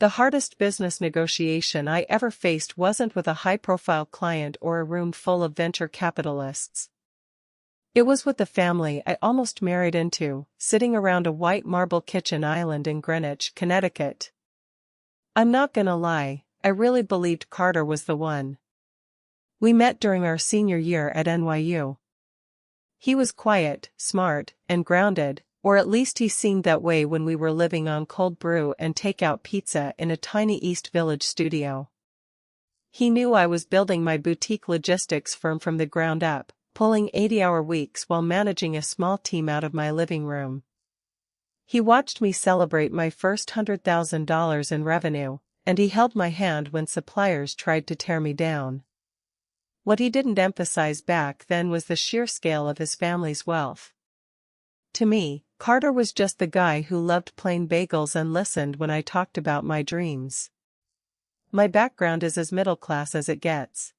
The hardest business negotiation I ever faced wasn't with a high-profile client or a room full of venture capitalists. It was with the family I almost married into, sitting around a white marble kitchen island in Greenwich, Connecticut. I'm not gonna lie, I really believed Carter was the one. We met during our senior year at NYU. He was quiet, smart, and grounded, or at least he seemed that way when we were living on cold brew and takeout pizza in a tiny East Village studio. He knew I was building my boutique logistics firm from the ground up, pulling 80-hour weeks while managing a small team out of my living room. He watched me celebrate my first $100,000 in revenue, and he held my hand when suppliers tried to tear me down. What he didn't emphasize back then was the sheer scale of his family's wealth. To me, Carter was just the guy who loved plain bagels and listened when I talked about my dreams. My background is as middle class as it gets.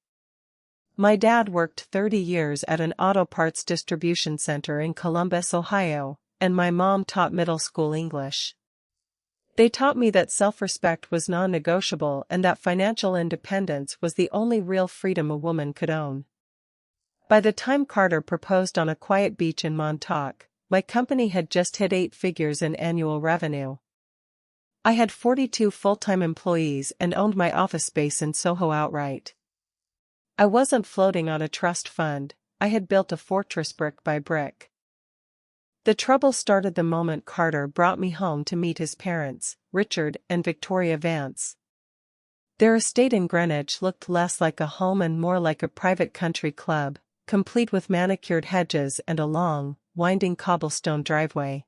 My dad worked 30 years at an auto parts distribution center in Columbus, Ohio, and my mom taught middle school English. They taught me that self-respect was non-negotiable and that financial independence was the only real freedom a woman could own. By the time Carter proposed on a quiet beach in Montauk, my company had just hit 8 figures in annual revenue. I had 42 full-time employees and owned my office space in Soho outright. I wasn't floating on a trust fund, I had built a fortress brick by brick. The trouble started the moment Carter brought me home to meet his parents, Richard and Victoria Vance. Their estate in Greenwich looked less like a home and more like a private country club, complete with manicured hedges and a long, winding cobblestone driveway.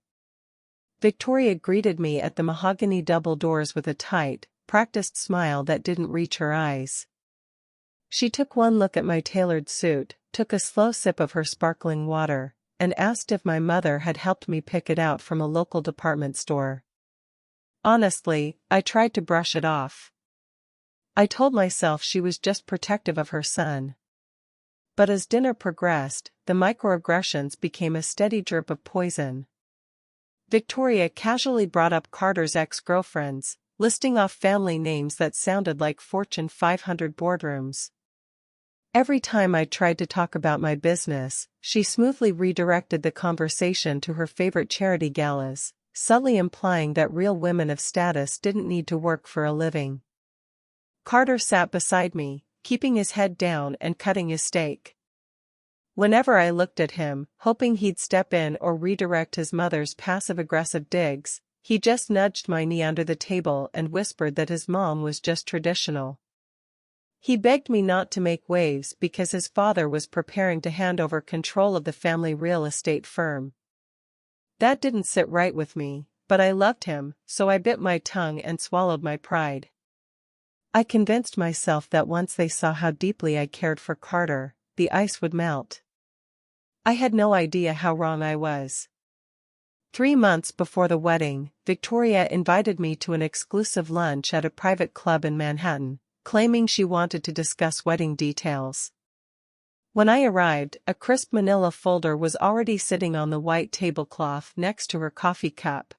Victoria greeted me at the mahogany double doors with a tight, practiced smile that didn't reach her eyes. She took one look at my tailored suit, took a slow sip of her sparkling water, and asked if my mother had helped me pick it out from a local department store. Honestly, I tried to brush it off. I told myself she was just protective of her son. But as dinner progressed, the microaggressions became a steady drip of poison. Victoria casually brought up Carter's ex-girlfriends, listing off family names that sounded like Fortune 500 boardrooms. Every time I tried to talk about my business, she smoothly redirected the conversation to her favorite charity galas, subtly implying that real women of status didn't need to work for a living. Carter sat beside me, keeping his head down and cutting his steak. Whenever I looked at him, hoping he'd step in or redirect his mother's passive-aggressive digs, he just nudged my knee under the table and whispered that his mom was just traditional. He begged me not to make waves because his father was preparing to hand over control of the family real estate firm. That didn't sit right with me, but I loved him, so I bit my tongue and swallowed my pride. I convinced myself that once they saw how deeply I cared for Carter, the ice would melt. I had no idea how wrong I was. 3 months before the wedding, Victoria invited me to an exclusive lunch at a private club in Manhattan, claiming she wanted to discuss wedding details. When I arrived, a crisp manila folder was already sitting on the white tablecloth next to her coffee cup.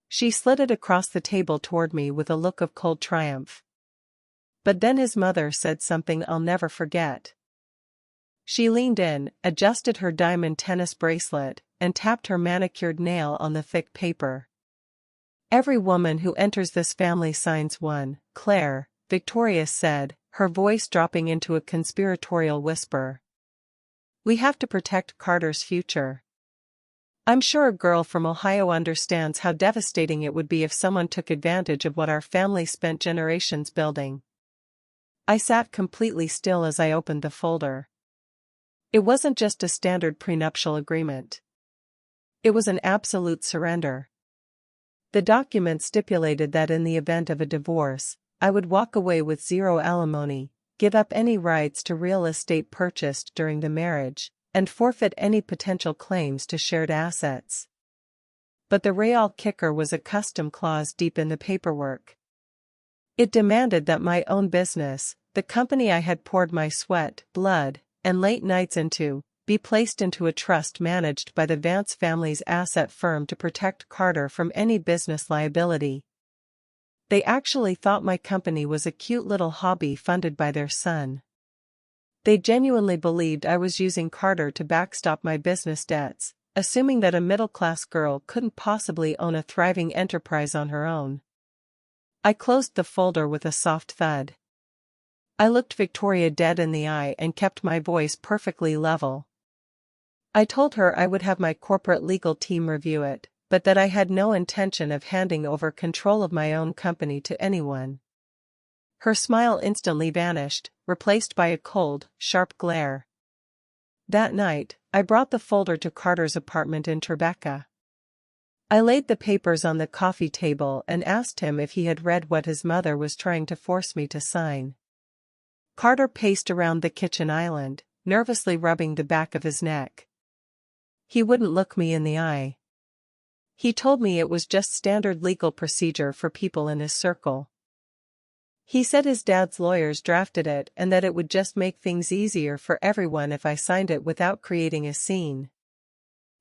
She slid it across the table toward me with a look of cold triumph. But then his mother said something I'll never forget. She leaned in, adjusted her diamond tennis bracelet, and tapped her manicured nail on the thick paper. "Every woman who enters this family signs one, Claire," Victoria said, her voice dropping into a conspiratorial whisper. "We have to protect Carter's future. I'm sure a girl from Ohio understands how devastating it would be if someone took advantage of what our family spent generations building." I sat completely still as I opened the folder. It wasn't just a standard prenuptial agreement. It was an absolute surrender. The document stipulated that in the event of a divorce, I would walk away with 0 alimony, give up any rights to real estate purchased during the marriage, and forfeit any potential claims to shared assets. But the real kicker was a custom clause deep in the paperwork. It demanded that my own business, the company I had poured my sweat, blood, and late nights into, be placed into a trust managed by the Vance family's asset firm to protect Carter from any business liability. They actually thought my company was a cute little hobby funded by their son. They genuinely believed I was using Carter to backstop my business debts, assuming that a middle-class girl couldn't possibly own a thriving enterprise on her own. I closed the folder with a soft thud. I looked Victoria dead in the eye and kept my voice perfectly level. I told her I would have my corporate legal team review it, but that I had no intention of handing over control of my own company to anyone. Her smile instantly vanished, replaced by a cold, sharp glare. That night, I brought the folder to Carter's apartment in Tribeca. I laid the papers on the coffee table and asked him if he had read what his mother was trying to force me to sign. Carter paced around the kitchen island, nervously rubbing the back of his neck. He wouldn't look me in the eye. He told me it was just standard legal procedure for people in his circle. He said his dad's lawyers drafted it and that it would just make things easier for everyone if I signed it without creating a scene.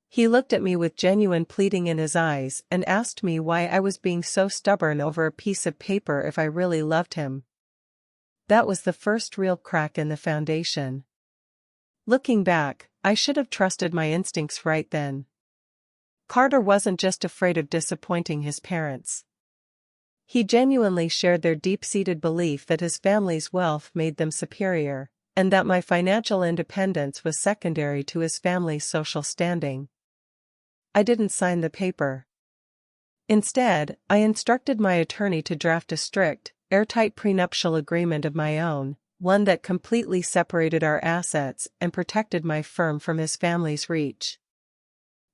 He looked at me with genuine pleading in his eyes and asked me why I was being so stubborn over a piece of paper if I really loved him. That was the first real crack in the foundation. Looking back, I should have trusted my instincts right then. Carter wasn't just afraid of disappointing his parents. He genuinely shared their deep-seated belief that his family's wealth made them superior, and that my financial independence was secondary to his family's social standing. I didn't sign the paper. Instead, I instructed my attorney to draft a strict, airtight prenuptial agreement of my own, one that completely separated our assets and protected my firm from his family's reach.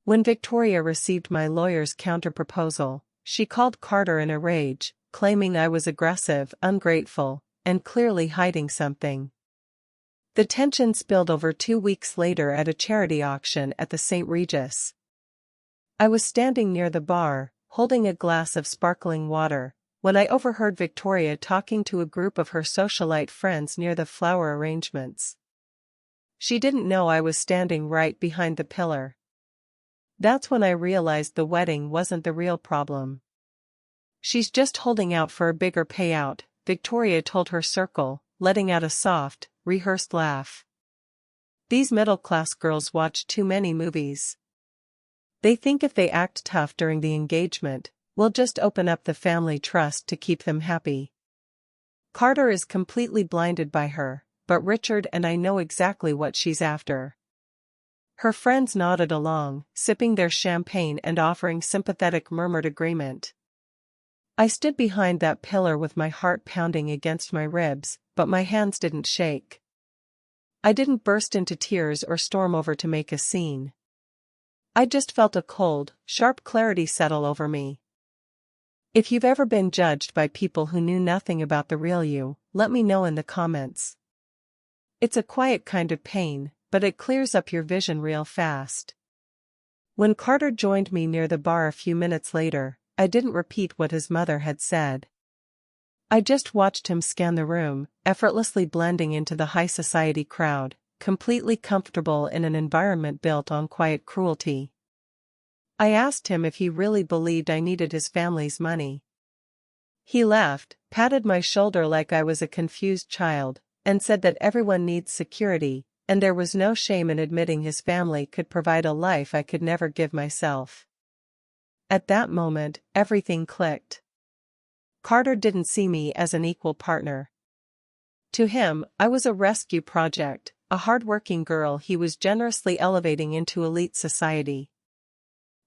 When Victoria received my lawyer's counterproposal, she called Carter in a rage, claiming I was aggressive, ungrateful, and clearly hiding something. The tension spilled over 2 weeks later at a charity auction at the St. Regis. I was standing near the bar, holding a glass of sparkling water, when I overheard Victoria talking to a group of her socialite friends near the flower arrangements. She didn't know I was standing right behind the pillar. That's when I realized the wedding wasn't the real problem. "She's just holding out for a bigger payout," Victoria told her circle, letting out a soft, rehearsed laugh. "These middle-class girls watch too many movies. They think if they act tough during the engagement, we'll just open up the family trust to keep them happy. Carter is completely blinded by her, but Richard and I know exactly what she's after." Her friends nodded along, sipping their champagne and offering sympathetic murmured agreement. I stood behind that pillar with my heart pounding against my ribs, but my hands didn't shake. I didn't burst into tears or storm over to make a scene. I just felt a cold, sharp clarity settle over me. If you've ever been judged by people who knew nothing about the real you, let me know in the comments. It's a quiet kind of pain, but it clears up your vision real fast. When Carter joined me near the bar a few minutes later, I didn't repeat what his mother had said. I just watched him scan the room, effortlessly blending into the high society crowd, completely comfortable in an environment built on quiet cruelty. I asked him if he really believed I needed his family's money. He laughed, patted my shoulder like I was a confused child, and said that everyone needs security, and there was no shame in admitting his family could provide a life I could never give myself. At that moment, everything clicked. Carter didn't see me as an equal partner. To him, I was a rescue project, a hard-working girl he was generously elevating into elite society.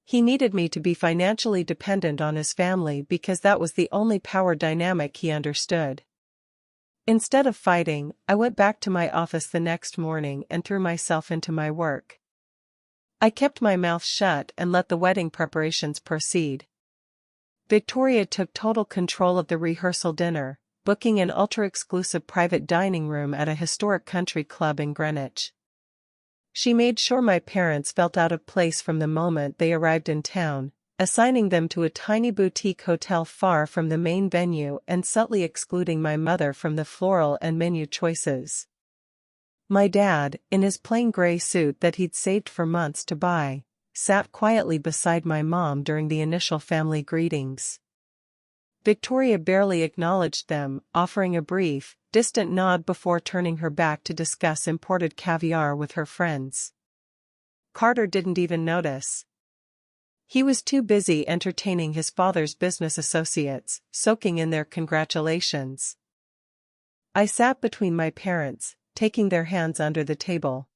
He needed me to be financially dependent on his family because that was the only power dynamic he understood. Instead of fighting, I went back to my office the next morning and threw myself into my work. I kept my mouth shut and let the wedding preparations proceed. Victoria took total control of the rehearsal dinner, booking an ultra-exclusive private dining room at a historic country club in Greenwich. She made sure my parents felt out of place from the moment they arrived in town, assigning them to a tiny boutique hotel far from the main venue and subtly excluding my mother from the floral and menu choices. My dad, in his plain gray suit that he'd saved for months to buy, sat quietly beside my mom during the initial family greetings. Victoria barely acknowledged them, offering a brief, distant nod before turning her back to discuss imported caviar with her friends. Carter didn't even notice. He was too busy entertaining his father's business associates, soaking in their congratulations. I sat between my parents, taking their hands under the table.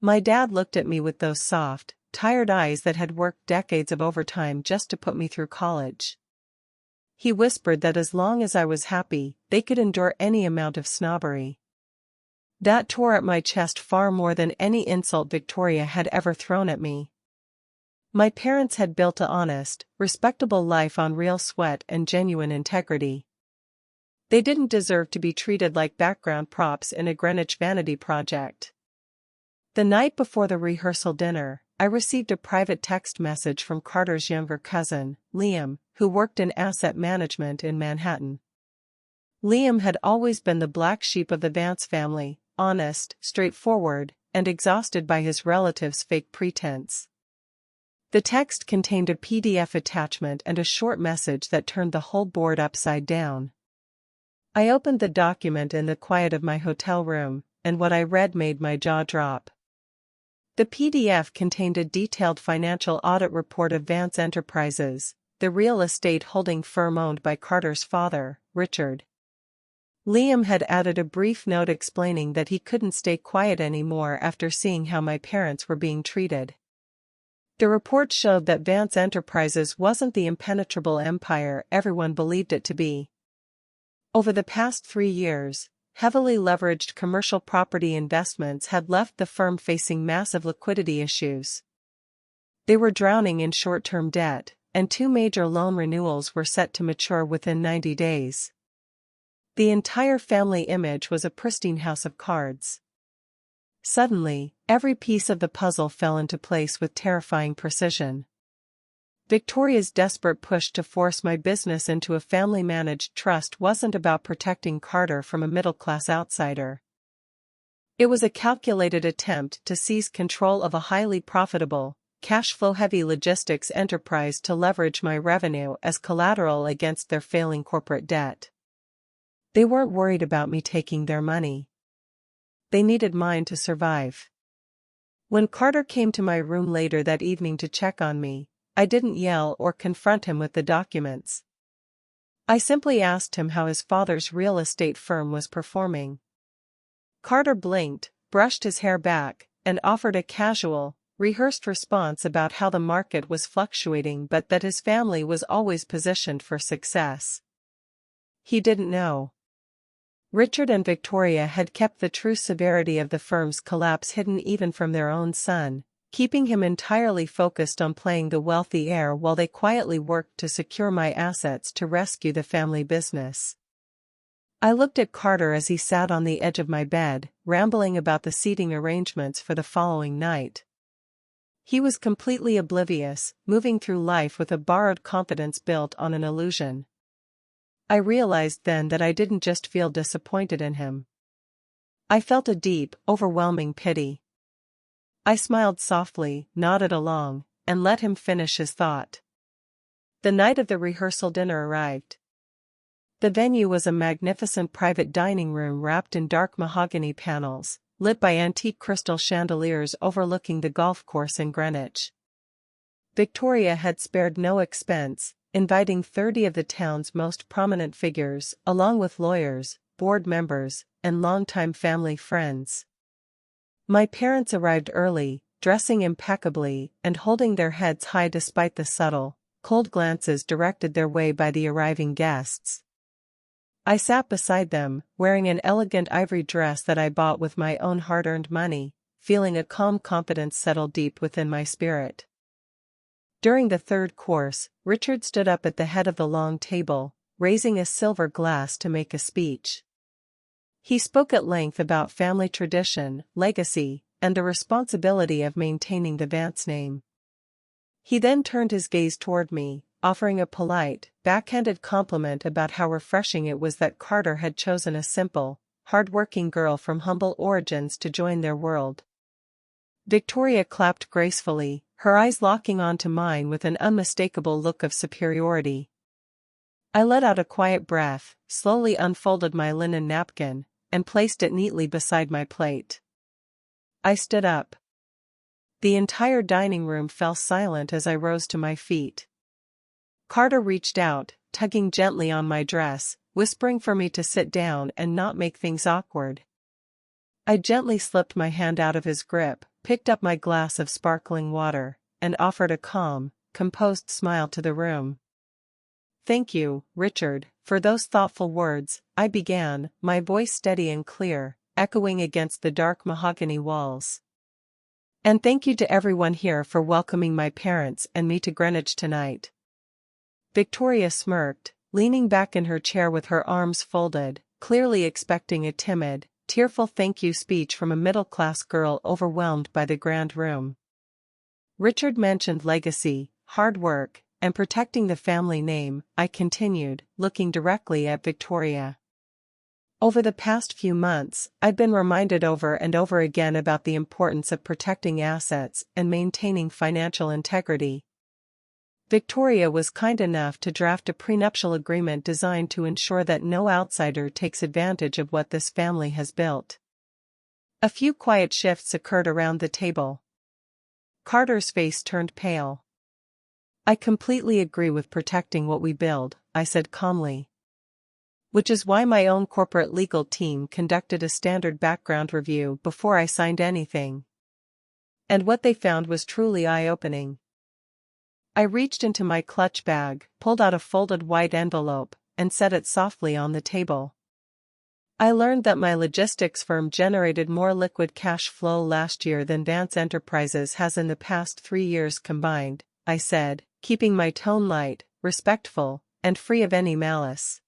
My dad looked at me with those soft, tired eyes that had worked decades of overtime just to put me through college. He whispered that as long as I was happy, they could endure any amount of snobbery. That tore at my chest far more than any insult Victoria had ever thrown at me. My parents had built an honest, respectable life on real sweat and genuine integrity. They didn't deserve to be treated like background props in a Greenwich vanity project. The night before the rehearsal dinner, I received a private text message from Carter's younger cousin, Liam, who worked in asset management in Manhattan. Liam had always been the black sheep of the Vance family, honest, straightforward, and exhausted by his relatives' fake pretense. The text contained a PDF attachment and a short message that turned the whole board upside down. I opened the document in the quiet of my hotel room, and what I read made my jaw drop. The PDF contained a detailed financial audit report of Vance Enterprises, the real estate holding firm owned by Carter's father, Richard. Liam had added a brief note explaining that he couldn't stay quiet anymore after seeing how my parents were being treated. The report showed that Vance Enterprises wasn't the impenetrable empire everyone believed it to be. Over the past 3 years, heavily leveraged commercial property investments had left the firm facing massive liquidity issues. They were drowning in short-term debt, and 2 major loan renewals were set to mature within 90 days. The entire family image was a pristine house of cards. Suddenly, every piece of the puzzle fell into place with terrifying precision. Victoria's desperate push to force my business into a family-managed trust wasn't about protecting Carter from a middle-class outsider. It was a calculated attempt to seize control of a highly profitable, cash-flow-heavy logistics enterprise to leverage my revenue as collateral against their failing corporate debt. They weren't worried about me taking their money. They needed mine to survive. When Carter came to my room later that evening to check on me, I didn't yell or confront him with the documents. I simply asked him how his father's real estate firm was performing. Carter blinked, brushed his hair back, and offered a casual, rehearsed response about how the market was fluctuating but that his family was always positioned for success. He didn't know. Richard and Victoria had kept the true severity of the firm's collapse hidden even from their own son, keeping him entirely focused on playing the wealthy heir while they quietly worked to secure my assets to rescue the family business. I looked at Carter as he sat on the edge of my bed, rambling about the seating arrangements for the following night. He was completely oblivious, moving through life with a borrowed confidence built on an illusion. I realized then that I didn't just feel disappointed in him. I felt a deep, overwhelming pity. I smiled softly, nodded along, and let him finish his thought. The night of the rehearsal dinner arrived. The venue was a magnificent private dining room wrapped in dark mahogany panels, lit by antique crystal chandeliers overlooking the golf course in Greenwich. Victoria had spared no expense, inviting 30 of the town's most prominent figures, along with lawyers, board members, and longtime family friends. My parents arrived early, dressing impeccably and holding their heads high despite the subtle, cold glances directed their way by the arriving guests. I sat beside them, wearing an elegant ivory dress that I bought with my own hard-earned money, feeling a calm confidence settle deep within my spirit. During the third course, Richard stood up at the head of the long table, raising a silver glass to make a speech. He spoke at length about family tradition, legacy, and the responsibility of maintaining the Vance name. He then turned his gaze toward me, offering a polite, backhanded compliment about how refreshing it was that Carter had chosen a simple, hard-working girl from humble origins to join their world. Victoria clapped gracefully, her eyes locking onto mine with an unmistakable look of superiority. I let out a quiet breath, slowly unfolded my linen napkin, and placed it neatly beside my plate. I stood up. The entire dining room fell silent as I rose to my feet. Carter reached out, tugging gently on my dress, whispering for me to sit down and not make things awkward. I gently slipped my hand out of his grip, picked up my glass of sparkling water, and offered a calm, composed smile to the room. "Thank you, Richard, for those thoughtful words," I began, my voice steady and clear, echoing against the dark mahogany walls. "And thank you to everyone here for welcoming my parents and me to Greenwich tonight." Victoria smirked, leaning back in her chair with her arms folded, clearly expecting a timid, tearful thank you speech from a middle-class girl overwhelmed by the grand room. "Richard mentioned legacy, hard work, and protecting the family name," I continued, looking directly at Victoria. "Over the past few months, I've been reminded over and over again about the importance of protecting assets and maintaining financial integrity." Victoria was kind enough to draft a prenuptial agreement designed to ensure that no outsider takes advantage of what this family has built. A few quiet shifts occurred around the table. Carter's face turned pale. "I completely agree with protecting what we build," I said calmly. "Which is why my own corporate legal team conducted a standard background review before I signed anything. And what they found was truly eye-opening." I reached into my clutch bag, pulled out a folded white envelope, and set it softly on the table. "I learned that my logistics firm generated more liquid cash flow last year than Vance Enterprises has in the past 3 years combined," I said, keeping my tone light, respectful, and free of any malice.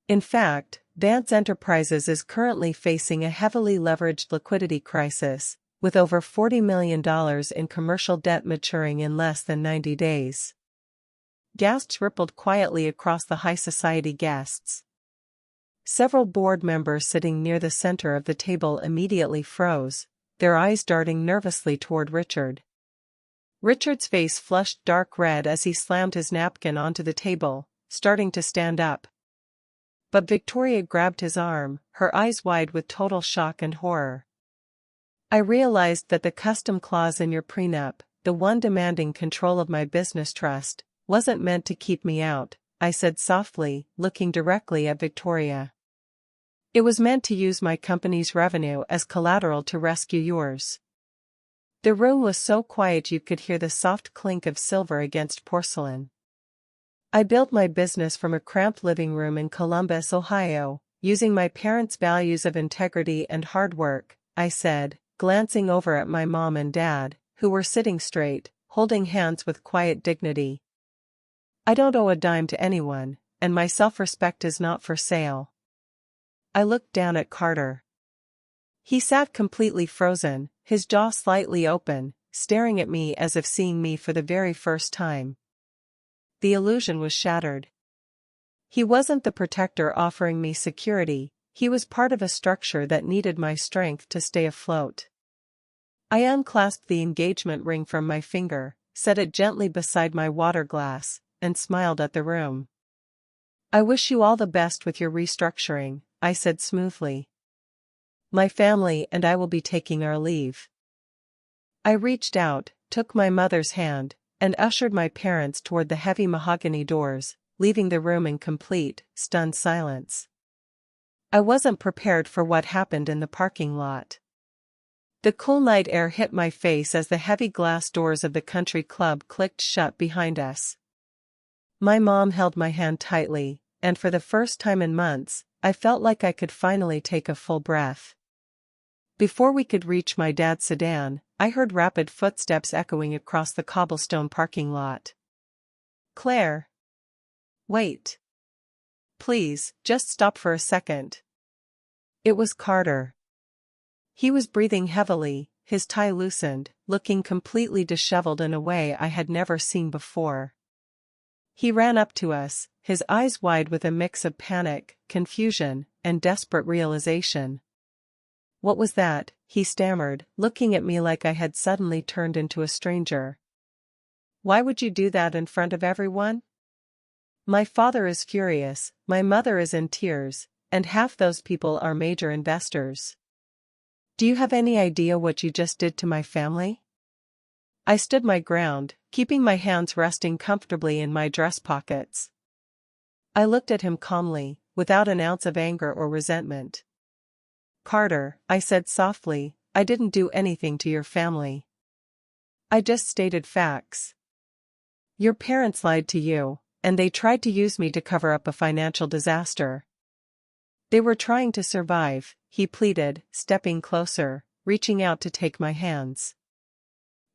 "In fact, Vance Enterprises is currently facing a heavily leveraged liquidity crisis, with over $40 million in commercial debt maturing in less than 90 days. Gasps rippled quietly across the high society guests. Several board members sitting near the center of the table immediately froze, their eyes darting nervously toward Richard. Richard's face flushed dark red as he slammed his napkin onto the table, starting to stand up. But Victoria grabbed his arm, her eyes wide with total shock and horror. "I realized that the custom clause in your prenup, the one demanding control of my business trust, wasn't meant to keep me out," I said softly, looking directly at Victoria. "It was meant to use my company's revenue as collateral to rescue yours." The room was so quiet you could hear the soft clink of silver against porcelain. "I built my business from a cramped living room in Columbus, Ohio, using my parents' values of integrity and hard work," I said, glancing over at my mom and dad, who were sitting straight, holding hands with quiet dignity. "I don't owe a dime to anyone, and my self-respect is not for sale." I looked down at Carter. He sat completely frozen, his jaw slightly open, staring at me as if seeing me for the very first time. The illusion was shattered. He wasn't the protector offering me security, he was part of a structure that needed my strength to stay afloat. I unclasped the engagement ring from my finger, set it gently beside my water glass, and smiled at the room. "I wish you all the best with your restructuring," I said smoothly. "My family and I will be taking our leave." I reached out, took my mother's hand, and ushered my parents toward the heavy mahogany doors, leaving the room in complete, stunned silence. I wasn't prepared for what happened in the parking lot. The cool night air hit my face as the heavy glass doors of the country club clicked shut behind us. My mom held my hand tightly, and for the first time in months, I felt like I could finally take a full breath. Before we could reach my dad's sedan, I heard rapid footsteps echoing across the cobblestone parking lot. "Claire. Wait. Please, just stop for a second." It was Carter. He was breathing heavily, his tie loosened, looking completely disheveled in a way I had never seen before. He ran up to us, his eyes wide with a mix of panic, confusion, and desperate realization. "What was that?" he stammered, looking at me like I had suddenly turned into a stranger. "Why would you do that in front of everyone?" My father is furious, my mother is in tears, and half those people are major investors. Do you have any idea what you just did to my family? I stood my ground, keeping my hands resting comfortably in my dress pockets. I looked at him calmly, without an ounce of anger or resentment. Carter, I said softly, I didn't do anything to your family. I just stated facts. Your parents lied to you, and they tried to use me to cover up a financial disaster. They were trying to survive, he pleaded, stepping closer, reaching out to take my hands.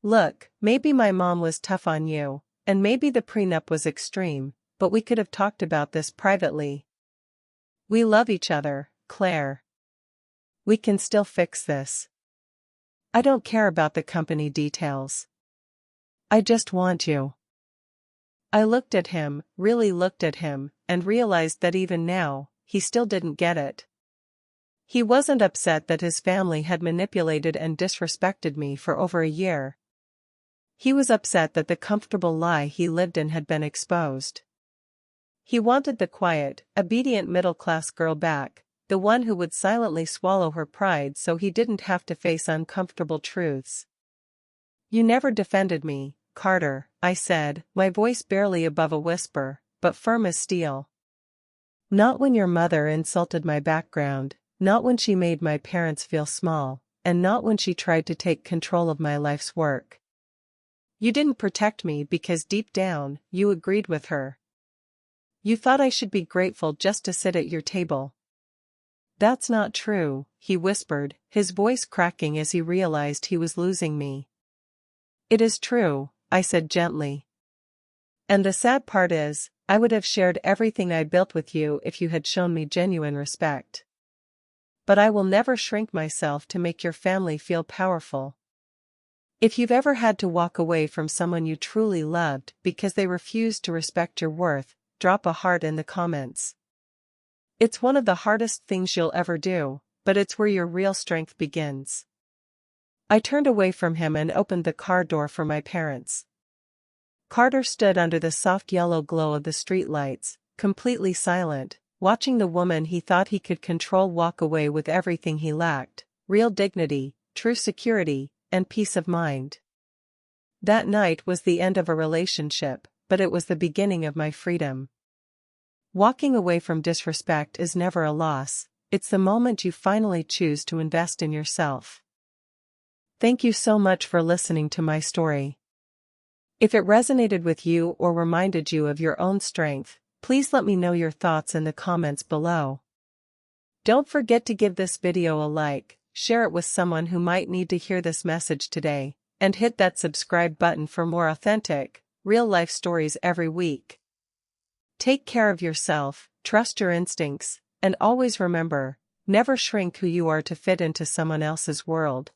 Look, maybe my mom was tough on you, and maybe the prenup was extreme, but we could have talked about this privately. We love each other, Claire. We can still fix this. I don't care about the company details. I just want you. I looked at him, really looked at him, and realized that even now, he still didn't get it. He wasn't upset that his family had manipulated and disrespected me for over a year. He was upset that the comfortable lie he lived in had been exposed. He wanted the quiet, obedient middle-class girl back, the one who would silently swallow her pride so he didn't have to face uncomfortable truths. You never defended me, Carter, I said, my voice barely above a whisper, but firm as steel. Not when your mother insulted my background, not when she made my parents feel small, and not when she tried to take control of my life's work. You didn't protect me because deep down, you agreed with her. You thought I should be grateful just to sit at your table. That's not true, he whispered, his voice cracking as he realized he was losing me. It is true, I said gently. And the sad part is, I would have shared everything I built with you if you had shown me genuine respect. But I will never shrink myself to make your family feel powerful. If you've ever had to walk away from someone you truly loved because they refused to respect your worth, drop a heart in the comments. It's one of the hardest things you'll ever do, but it's where your real strength begins. I turned away from him and opened the car door for my parents. Carter stood under the soft yellow glow of the streetlights, completely silent, watching the woman he thought he could control walk away with everything he lacked, real dignity, true security, and peace of mind. That night was the end of a relationship, but it was the beginning of my freedom. Walking away from disrespect is never a loss, it's the moment you finally choose to invest in yourself. Thank you so much for listening to my story. If it resonated with you or reminded you of your own strength, please let me know your thoughts in the comments below. Don't forget to give this video a like, share it with someone who might need to hear this message today, and hit that subscribe button for more authentic, real-life stories every week. Take care of yourself, trust your instincts, and always remember, never shrink who you are to fit into someone else's world.